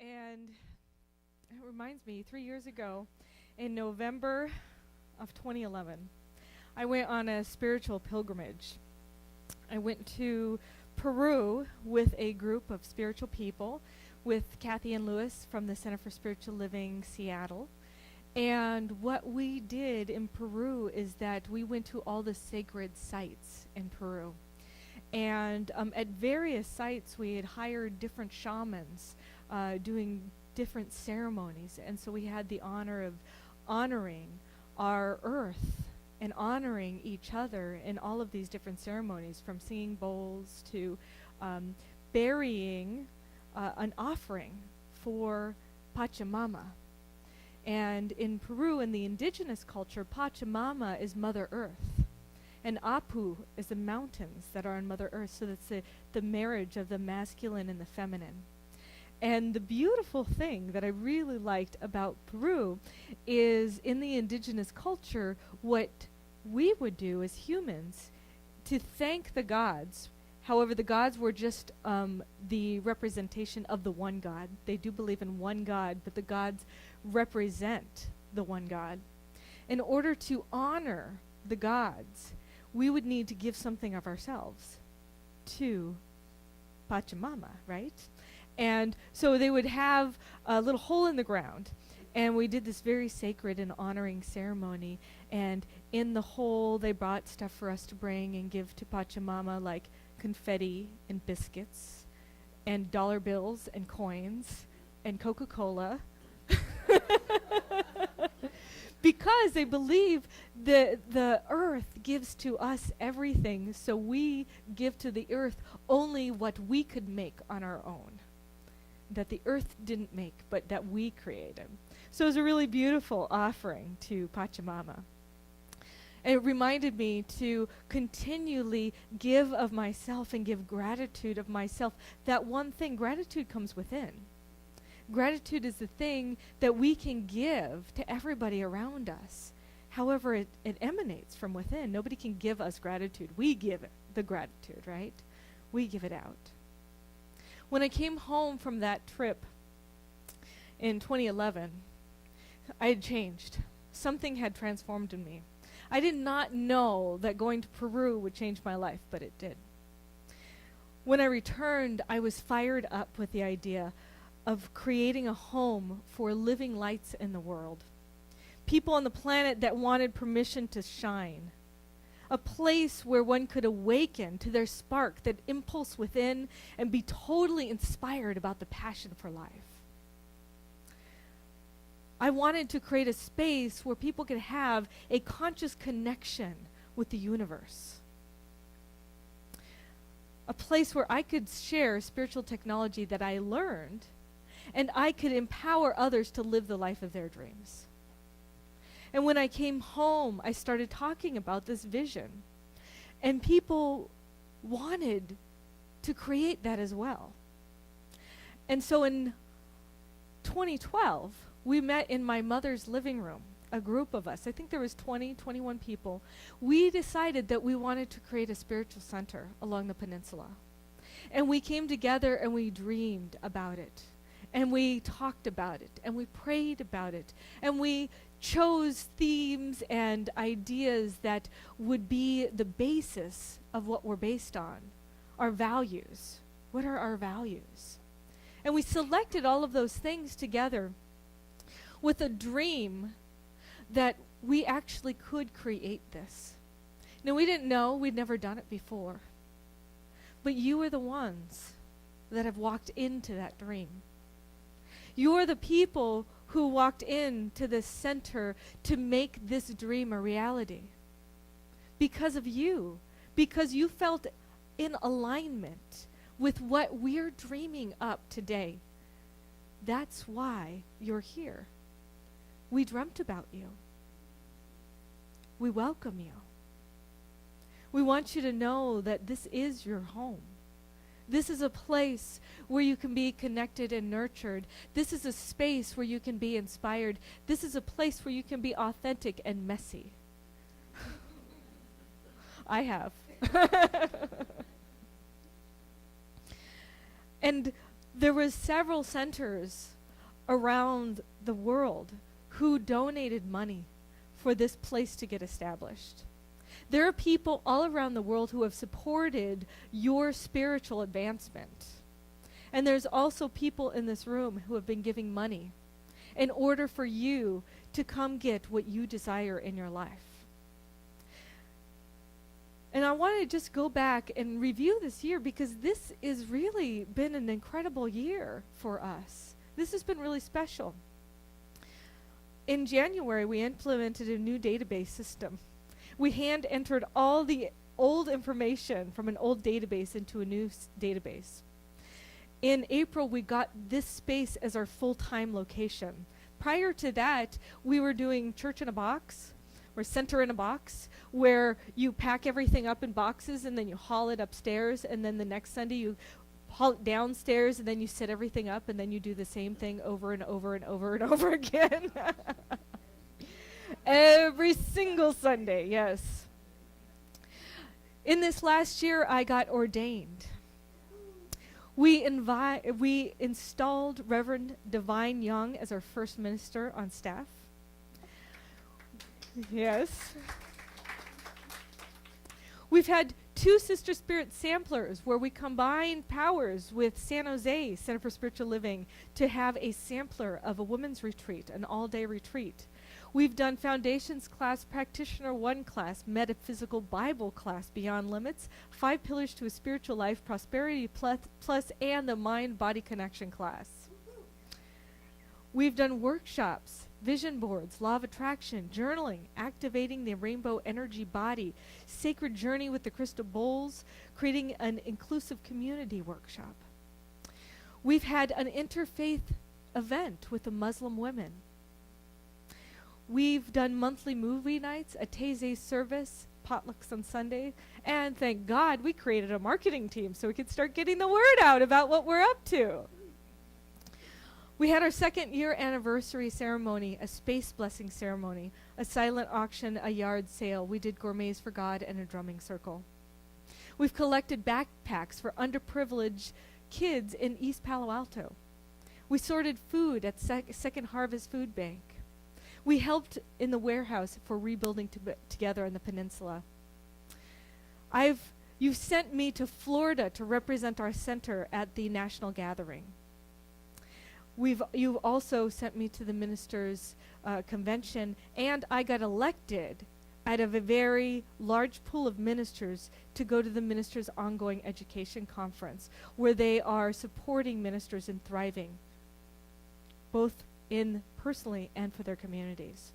And it reminds me, 3 years ago, in November of 2011, I went on a spiritual pilgrimage. I went to Peru with a group of spiritual people, with Kathy and Lewis from the Center for Spiritual Living, Seattle. And what we did in Peru is that we went to all the sacred sites in Peru. And at various sites, we had hired different shamans doing different ceremonies. And so we had the honor of honoring our earth and honoring each other in all of these different ceremonies, from singing bowls to burying an offering for Pachamama. And in Peru, in the indigenous culture, Pachamama is Mother Earth. And Apu is the mountains that are on Mother Earth. So that's the marriage of the masculine and the feminine. And the beautiful thing that I really liked about Peru is, in the indigenous culture, what we would do as humans to thank the gods. However, the gods were just the representation of the one God. They do believe in one God, but the gods represent the one God. In order to honor the gods, we would need to give something of ourselves to Pachamama, right? And so they would have a little hole in the ground, and we did this very sacred and honoring ceremony. And in the hole, they brought stuff for us to bring and give to Pachamama, like confetti and biscuits and dollar bills and coins and Coca-Cola. Because they believe the earth gives to us everything, so we give to the earth only what we could make on our own, that the earth didn't make, but that we created. So it was a really beautiful offering to Pachamama. And it reminded me to continually give of myself and give gratitude of myself. That one thing, gratitude comes within. Gratitude is the thing that we can give to everybody around us. However, it emanates from within. Nobody can give us gratitude. We give it, the gratitude, right? We give it out. When I came home from that trip in 2011, I had changed. Something had transformed in me. I did not know that going to Peru would change my life, but it did. When I returned, I was fired up with the idea of creating a home for living lights in the world. People on the planet that wanted permission to shine. A place where one could awaken to their spark, that impulse within, and be totally inspired about the passion for life. I wanted to create a space where people could have a conscious connection with the universe. A place where I could share spiritual technology that I learned, and I could empower others to live the life of their dreams. And when I came home, I started talking about this vision. And people wanted to create that as well. And so in 2012, we met in my mother's living room, a group of us. I think there was 20, 21 people. We decided that we wanted to create a spiritual center along the peninsula. And we came together and we dreamed about it. And we talked about it, and we prayed about it, and we chose themes and ideas that would be the basis of what we're based on, our values. What are our values? And we selected all of those things together with a dream that we actually could create this. Now, we didn't know, we'd never done it before, but you are the ones that have walked into that dream. You're the people who walked into this center to make this dream a reality. Because of you. Because you felt in alignment with what we're dreaming up today. That's why you're here. We dreamt about you. We welcome you. We want you to know that this is your home. This is a place where you can be connected and nurtured. This is a space where you can be inspired. This is a place where you can be authentic and messy. I have. And There was several centers around the world who donated money for this place to get established. There are people all around the world who have supported your spiritual advancement. And there's also people in this room who have been giving money in order for you to come get what you desire in your life. And I want to just go back and review this year, because this has really been an incredible year for us. This has been really special. In January, we implemented a new database system. We hand entered all the old information from an old database into a new database. In April, we got this space as our full-time location. Prior to that, we were doing church in a box, or center in a box, where you pack everything up in boxes and then you haul it upstairs, and then the next Sunday you haul it downstairs, and then you set everything up, and then you do the same thing over and over and over and over again. Every single Sunday, yes. In this last year, I got ordained. We installed Reverend Divine Young as our first minister on staff. Yes. We've had 2 Sister Spirit samplers where we combined powers with San Jose Center for Spiritual Living to have a sampler of a women's retreat, an all-day retreat. We've done Foundations class, Practitioner 1 class, Metaphysical Bible class, Beyond Limits, 5 Pillars to a Spiritual Life, Prosperity Plus, and the Mind-Body Connection class. We've done workshops, vision boards, law of attraction, journaling, activating the rainbow energy body, sacred journey with the crystal bowls, creating an inclusive community workshop. We've had an interfaith event with the Muslim women. We've done monthly movie nights, a Taizé service, potlucks on Sunday, and thank God we created a marketing team so we could start getting the word out about what we're up to. We had our 2nd year anniversary ceremony, a space blessing ceremony, a silent auction, a yard sale. We did gourmets for God and a drumming circle. We've collected backpacks for underprivileged kids in East Palo Alto. We sorted food at Second Harvest Food Bank. We helped in the warehouse for rebuilding together in the Peninsula. You've sent me to Florida to represent our center at the national gathering. You've also sent me to the ministers' convention, and I got elected out of a very large pool of ministers to go to the ministers' ongoing education conference, where they are supporting ministers in thriving, both in personally and for their communities.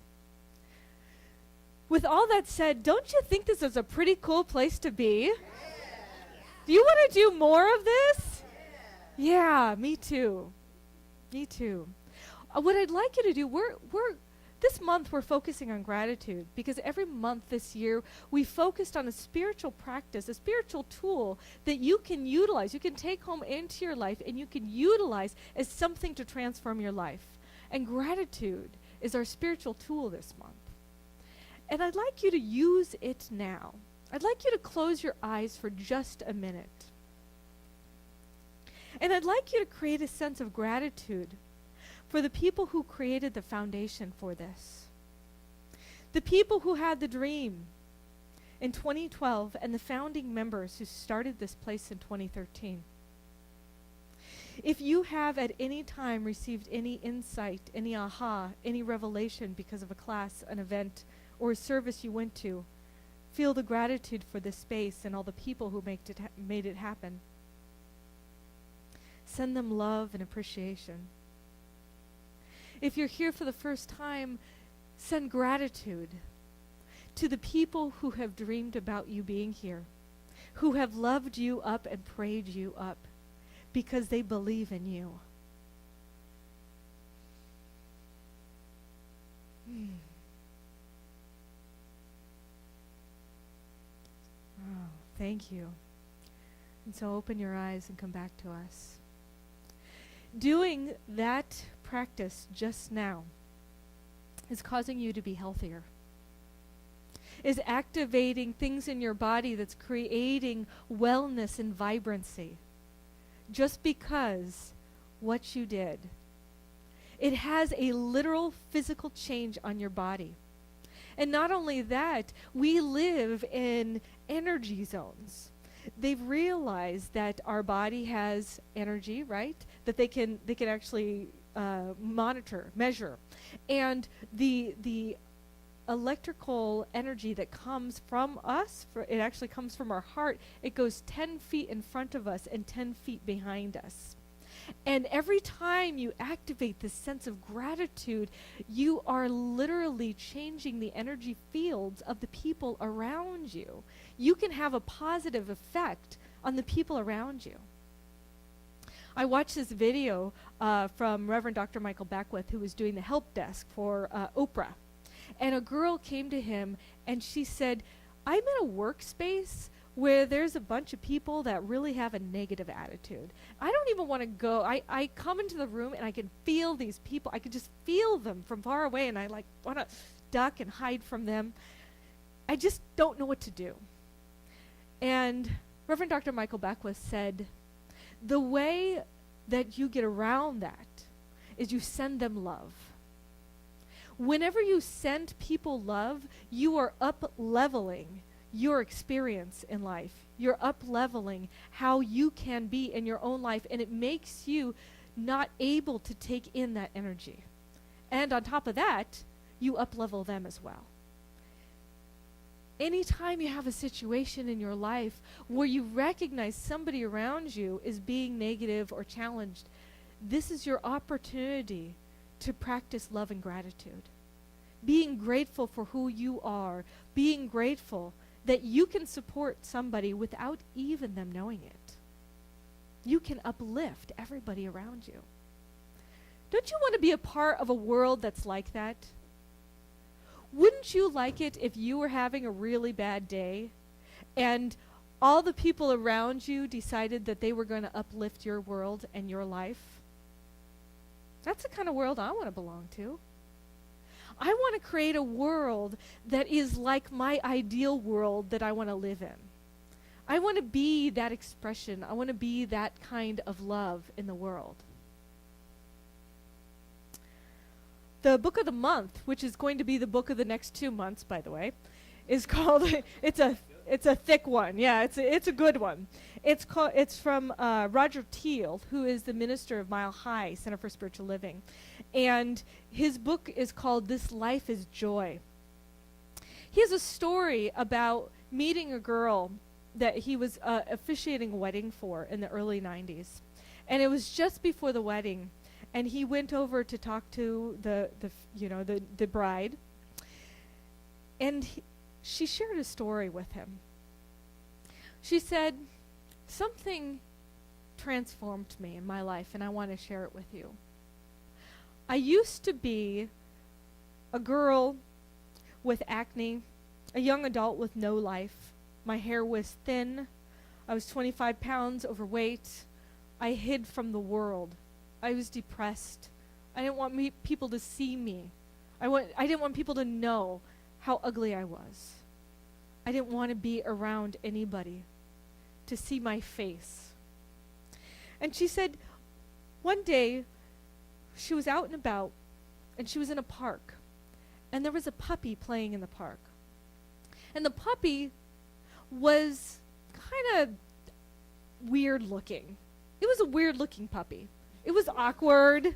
With all that said, don't you think this is a pretty cool place to be? Do you want to do more of this? Yeah, me too. Me too. What I'd like you to do, this month we're focusing on gratitude, because every month this year we focused on a spiritual practice, a spiritual tool that you can utilize, you can take home into your life, and you can utilize as something to transform your life. And gratitude is our spiritual tool this month. And I'd like you to use it now. I'd like you to close your eyes for just a minute. And I'd like you to create a sense of gratitude for the people who created the foundation for this. The people who had the dream in 2012 and the founding members who started this place in 2013. If you have at any time received any insight, any aha, any revelation because of a class, an event, or a service you went to, feel the gratitude for this space and all the people who made it happen. Send them love and appreciation. If you're here for the first time, send gratitude to the people who have dreamed about you being here, who have loved you up and prayed you up, because they believe in you. Oh, thank you. And so open your eyes and come back to us. Doing that practice just now is causing you to be healthier, is activating things in your body that's creating wellness and vibrancy. Just because what you did. It has a literal physical change on your body. And not only that, we live in energy zones. They've realized that our body has energy, right? That they can actually monitor, measure. And the electrical energy that comes from us, it actually comes from our heart. It goes 10 feet in front of us and 10 feet behind us. And every time you activate this sense of gratitude, you are literally changing the energy fields of the people around you. You can have a positive effect on the people around you. I watched this video from Reverend Dr. Michael Beckwith, who was doing the help desk for Oprah. And a girl came to him and she said, I'm in a workspace where there's a bunch of people that really have a negative attitude. I don't even want to go. I come into the room and I can feel these people. I can just feel them from far away, and I like want to duck and hide from them. I just don't know what to do. And Reverend Dr. Michael Beckwith said, the way that you get around that is you send them love. Whenever you send people love, you are up-leveling your experience in life. You're up-leveling how you can be in your own life, and it makes you not able to take in that energy. And on top of that, you up-level them as well. Anytime you have a situation in your life where you recognize somebody around you is being negative or challenged, this is your opportunity to practice love and gratitude. Being grateful for who you are, being grateful that you can support somebody without even them knowing it. You can uplift everybody around you. Don't you want to be a part of a world that's like that? Wouldn't you like it if you were having a really bad day and all the people around you decided that they were going to uplift your world and your life? That's the kind of world I want to belong to. I want to create a world that is like my ideal world that I want to live in. I want to be that expression. I want to be that kind of love in the world. The book of the month, which is going to be the book of the next 2 months, by the way, is called, it's a thick one. Yeah, it's a good one. It's from Roger Teal, who is the minister of Mile High Center for Spiritual Living. And his book is called This Life is Joy. He has a story about meeting a girl that he was officiating a wedding for in the early 90s. And it was just before the wedding. And he went over to talk to the bride. And she shared a story with him. She said, something transformed me in my life, and I want to share it with you. I used to be a girl with acne, a young adult with no life. My hair was thin. I was 25 pounds overweight. I hid from the world. I was depressed. I didn't want people to see me. I didn't want people to know how ugly I was. I didn't want to be around anybody to see my face. And she said one day she was out and about and she was in a park and there was a puppy playing in the park. And the puppy was kind of weird looking. It was a weird looking puppy. It was awkward.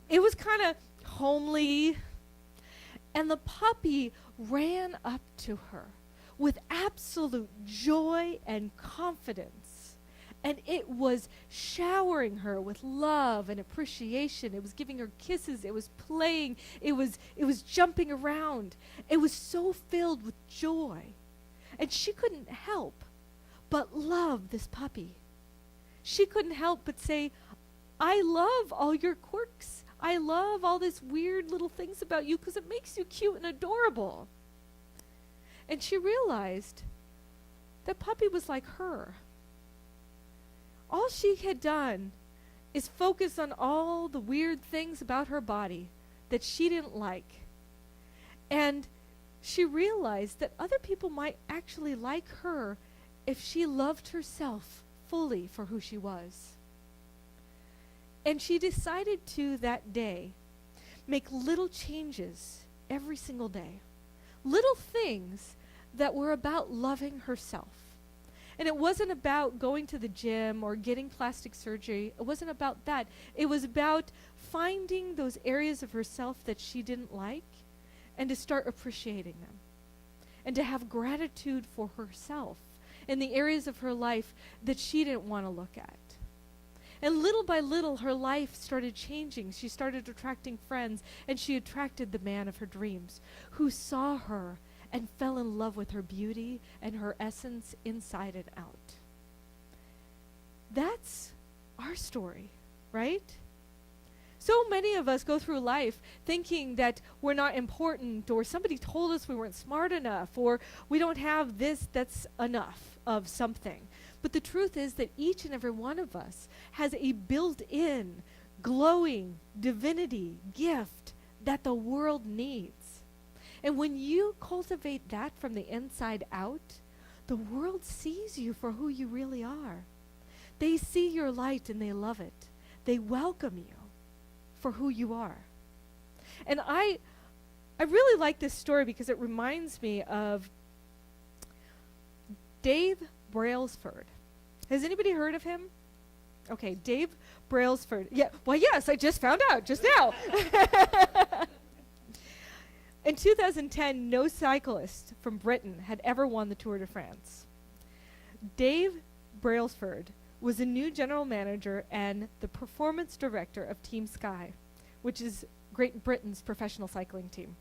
It was kind of homely. And the puppy ran up to her with absolute joy and confidence. And it was showering her with love and appreciation. It was giving her kisses. It was playing. It was jumping around. It was so filled with joy. And she couldn't help but love this puppy. She couldn't help but say, I love all your quirks. I love all these weird little things about you because it makes you cute and adorable. And she realized that puppy was like her. All she had done is focus on all the weird things about her body that she didn't like. And she realized that other people might actually like her if she loved herself fully for who she was. And she decided to, that day, make little changes every single day. Little things that were about loving herself. And it wasn't about going to the gym or getting plastic surgery. It wasn't about that. It was about finding those areas of herself that she didn't like and to start appreciating them. And to have gratitude for herself in the areas of her life that she didn't want to look at. And little by little, her life started changing. She started attracting friends, and she attracted the man of her dreams, who saw her and fell in love with her beauty and her essence inside and out. That's our story, right? So many of us go through life thinking that we're not important, or somebody told us we weren't smart enough, or we don't have this that's enough of something. But the truth is that each and every one of us has a built-in, glowing divinity gift that the world needs. And when you cultivate that from the inside out, the world sees you for who you really are. They see your light and they love it. They welcome you for who you are. And I really like this story because it reminds me of Dave Brailsford. Has anybody heard of him? Okay, Dave Brailsford. Yeah, well, yes, I just found out just now. In 2010, no cyclist from Britain had ever won the Tour de France. Dave Brailsford was the new general manager and the performance director of Team Sky, which is Great Britain's professional cycling team.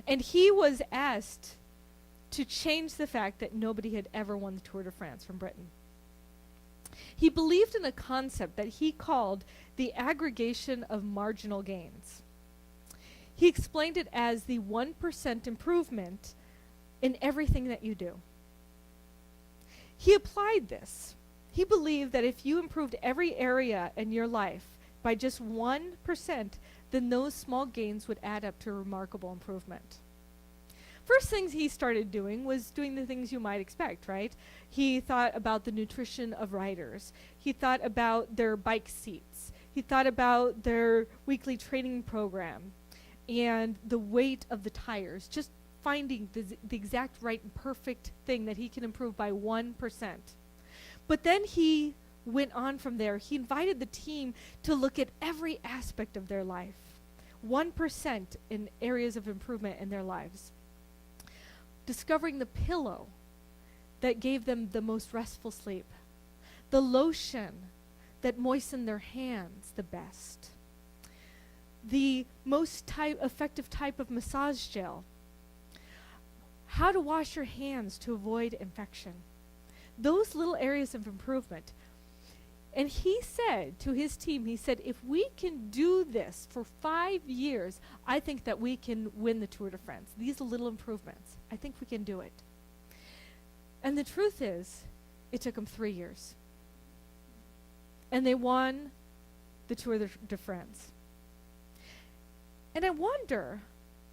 And he was asked to change the fact that nobody had ever won the Tour de France from Britain. He believed in a concept that he called the aggregation of marginal gains. He explained it as the 1% improvement in everything that you do. He applied this. He believed that if you improved every area in your life by just 1%, then those small gains would add up to a remarkable improvement. First things he started doing was doing the things you might expect, right? He thought about the nutrition of riders. He thought about their bike seats. He thought about their weekly training program and the weight of the tires, just finding the exact right and perfect thing that he can improve by 1%. But then he went on from there. He invited the team to look at every aspect of their life, 1% in areas of improvement in their lives. Discovering the pillow that gave them the most restful sleep, the lotion that moistened their hands the best, the most effective type of massage gel, how to wash your hands to avoid infection. Those little areas of improvement. And he said to his team, he said, if we can do this for 5 years, I think that we can win the Tour de France. These are little improvements. I think we can do it. And the truth is, it took them 3 years. And they won the Tour de France. And I wonder,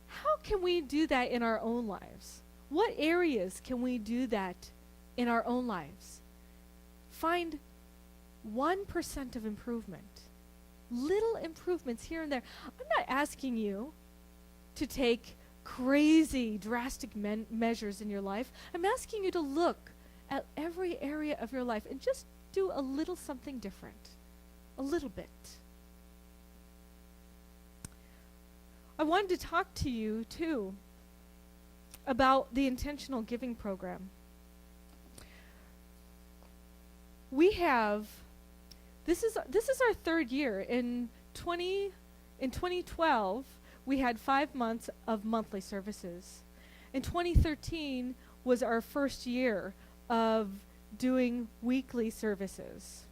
how can we do that in our own lives? What areas can we do that in our own lives? Find 1% of improvement. Little improvements here and there. I'm not asking you to take crazy, drastic measures in your life. I'm asking you to look at every area of your life and just do a little something different. A little bit. I wanted to talk to you, too, about the intentional giving program. We have, this is our third year. In 2012, we had 5 months of monthly services. In 2013 was our first year of doing weekly services.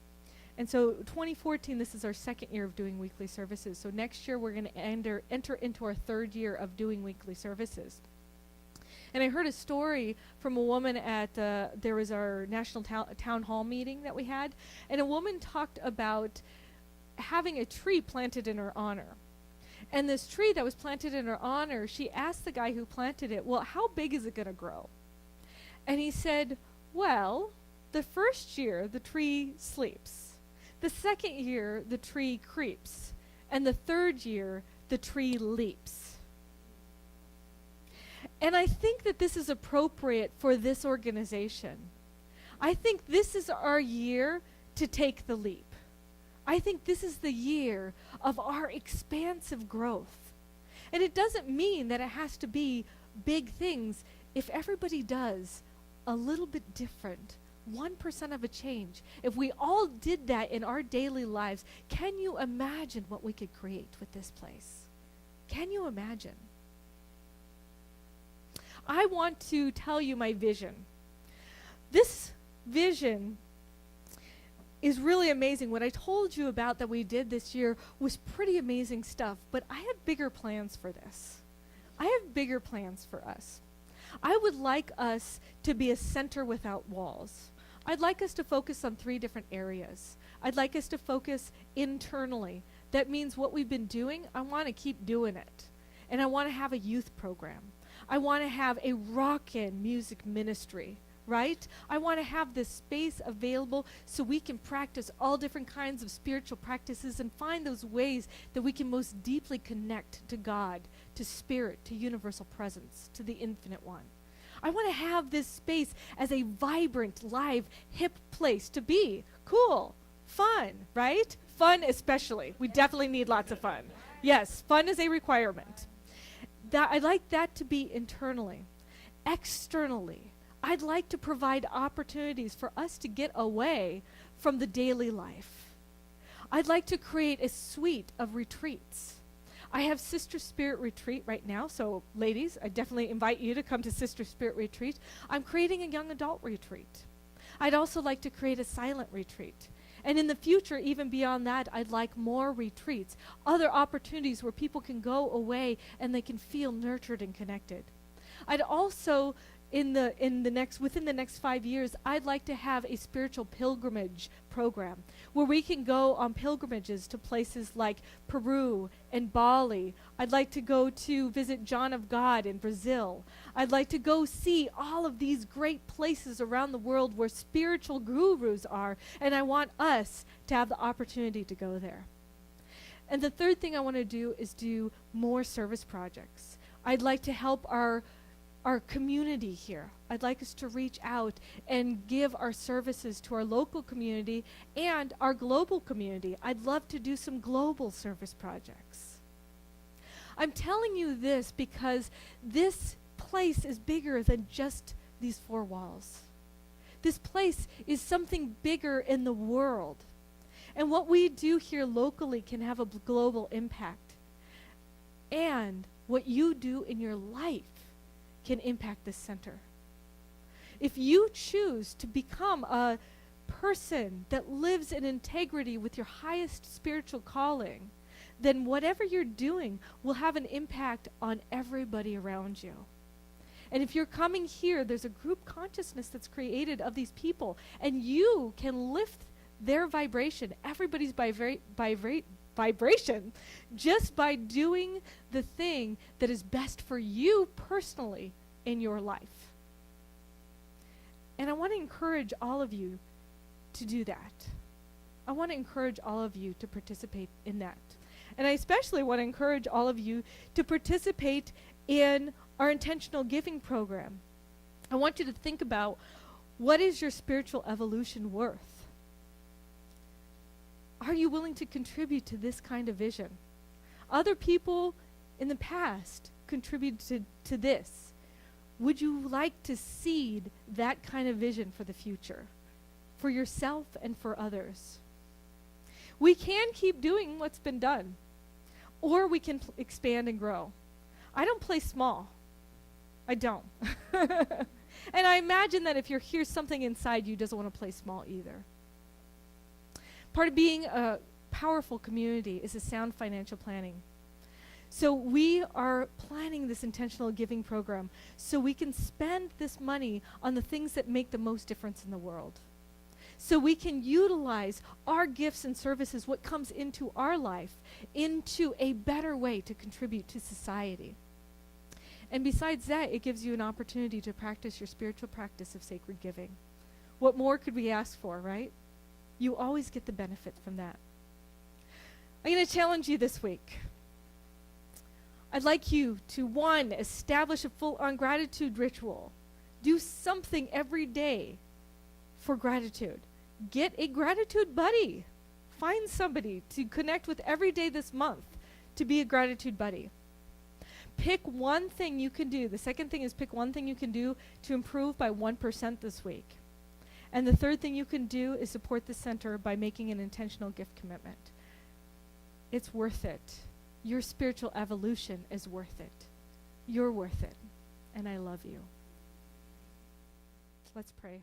And so 2014, this is our second year of doing weekly services. So next year, we're going to enter into our third year of doing weekly services. And I heard a story from a woman at, there was our national town hall meeting that we had, and a woman talked about having a tree planted in her honor. And this tree that was planted in her honor, she asked the guy who planted it, well, how big is it going to grow? And he said, well, the first year, the tree sleeps. The second year, the tree creeps. And the third year, the tree leaps. And I think that this is appropriate for this organization. I think this is our year to take the leap. I think this is the year of our expansive growth. And it doesn't mean that it has to be big things. If everybody does a little bit different, 1% of a change, if we all did that in our daily lives, can you imagine what we could create with this place? Can you imagine? I want to tell you my vision. This vision is really amazing. What I told you about that we did this year was pretty amazing stuff, but I have bigger plans for this. I have bigger plans for us. I would like us to be a center without walls. I'd like us to focus on 3 different areas. I'd like us to focus internally. That means what we've been doing, I want to keep doing it. And I want to have a youth program. I want to have a rockin' music ministry, right? I want to have this space available so we can practice all different kinds of spiritual practices and find those ways that we can most deeply connect to God, to Spirit, to universal presence, to the Infinite One. I want to have this space as a vibrant, live, hip place to be. Cool, fun, right? Fun especially. We definitely need lots of fun. Yes, fun is a requirement. I'd like that to be internally. Externally, I'd like to provide opportunities for us to get away from the daily life. I'd like to create a suite of retreats. I have Sister Spirit Retreat right now, so ladies, I definitely invite you to come to Sister Spirit Retreat. I'm creating a young adult retreat. I'd also like to create a silent retreat. And in the future, even beyond that, I'd like more retreats, other opportunities where people can go away and they can feel nurtured and connected. I'd also, within the next 5 years, I'd like to have a spiritual pilgrimage program where we can go on pilgrimages to places like Peru and Bali. I'd like to go to visit John of God in Brazil. I'd like to go see all of these great places around the world where spiritual gurus are, and I want us to have the opportunity to go there. And the third thing I want to do is do more service projects. I'd like to help our community here. I'd like us to reach out and give our services to our local community and our global community. I'd love to do some global service projects. I'm telling you this because this place is bigger than just these 4 walls. This place is something bigger in the world. And what we do here locally can have a global impact. And what you do in your life can impact this center. If you choose to become a person that lives in integrity with your highest spiritual calling, then whatever you're doing will have an impact on everybody around you. And if you're coming here, there's a group consciousness that's created of these people, and you can lift their vibration, everybody's vibration, just by doing the thing that is best for you personally in your life. And I want to encourage all of you to do that. I want to encourage all of you to participate in that. And I especially want to encourage all of you to participate in our intentional giving program. I want you to think about, what is your spiritual evolution worth? Are you willing to contribute to this kind of vision? Other people in the past contributed to this. Would you like to seed that kind of vision for the future, for yourself and for others? We can keep doing what's been done, or we can expand and grow. I don't play small. I don't. And I imagine that if you're here, something inside you doesn't want to play small either. Part of being a powerful community is a sound financial planning. So we are planning this intentional giving program so we can spend this money on the things that make the most difference in the world. So we can utilize our gifts and services, what comes into our life, into a better way to contribute to society. And besides that, it gives you an opportunity to practice your spiritual practice of sacred giving. What more could we ask for, right? You always get the benefit from that. I'm going to challenge you this week. I'd like you to, one, establish a full-on gratitude ritual. Do something every day for gratitude. Get a gratitude buddy. Find somebody to connect with every day this month to be a gratitude buddy. Pick one thing you can do. The second thing is pick one thing you can do to improve by 1% this week. And the third thing you can do is support the center by making an intentional gift commitment. It's worth it. Your spiritual evolution is worth it. You're worth it. And I love you. Let's pray.